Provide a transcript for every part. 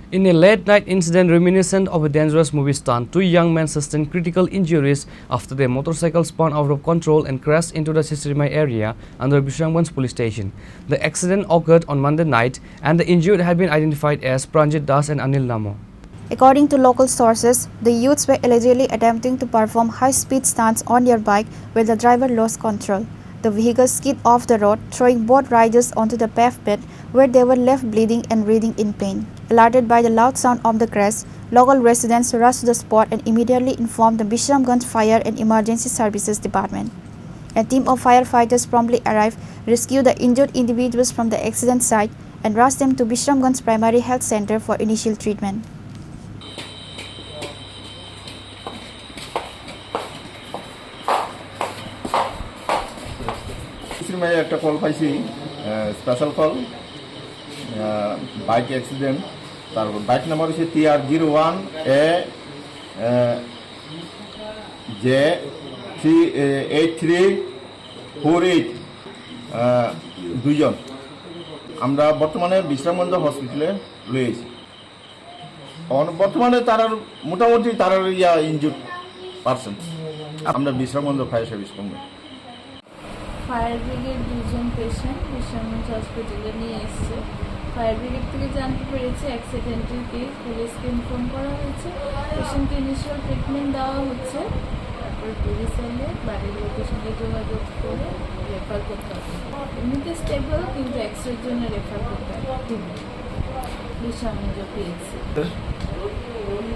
In a late-night incident reminiscent of a dangerous movie stunt, two young men sustained critical injuries after their motorcycle spun out of control and crashed into the Cheshurimai area under Bishramganj police station. The accident occurred on Monday night, and the injured had been identified as Pranjit and Anil Namo. According to local sources, the youths were allegedly attempting to perform high-speed stunts on their bike where the driver lost control. The vehicle skid off the road, throwing both riders onto the pavement where they were left bleeding and writhing in pain. Alerted by the loud sound of the crash, local residents rushed to the spot and immediately informed the Bishramganj Fire and Emergency Services Department. A team of firefighters promptly arrived, rescued the injured individuals from the accident site, and rushed them to Bishramganj Primary Health Center for initial treatment. Cheshurimai একটা call পাইছি special call bike accident তারপর bike number হচ্ছে TR01 J8348 দুইজন আমরা বর্তমানে বিশ্রামগঞ্জ হসপিটালে রয়েছি বর্তমানে তারা মোটামুটি তারা ইনজুর্ড পারসন আমরা বিশ্রামগঞ্জ ফায়ার সার্ভিস কমবে ফায়ার ব্রিগেড দুজন পেশেন্ট বিশ্বনাথ হসপিটালে নিয়ে এসেছে। ফায়ার ব্রিগেড থেকে জানতে পেরেছে অ্যাক্সিডেন্টের কেস, পুলিশকে ইনফর্ম করা হয়েছে। পেশেন্টকে ইনিশিয়াল ট্রিটমেন্ট দেওয়া হচ্ছে, তারপর পুলিশ এলে বাড়ির লোকের সঙ্গে যোগাযোগ করে রেফার করতে হবে। এমনিতে স্টেবল, কিন্তু এক্সরের জন্য রেফার করতে হবে বিশ্বনাথ পিএইচসি।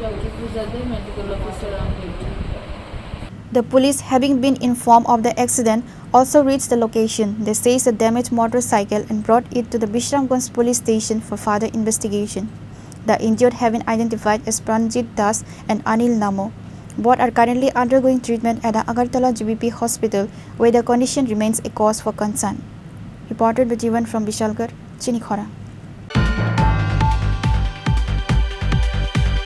ডক্টর পূজাদের medical officer Anil. The police, having been informed of the accident, also reached the location. They seized the damaged motorcycle and brought it to the Bishramganj police station for further investigation. The injured have been identified as Pranjit and Anil Namo. Both are currently undergoing treatment at the Agartala GBP hospital, where their condition remains a cause for concern. Reported by Jivan from Bishramganj, Chini, Khorang.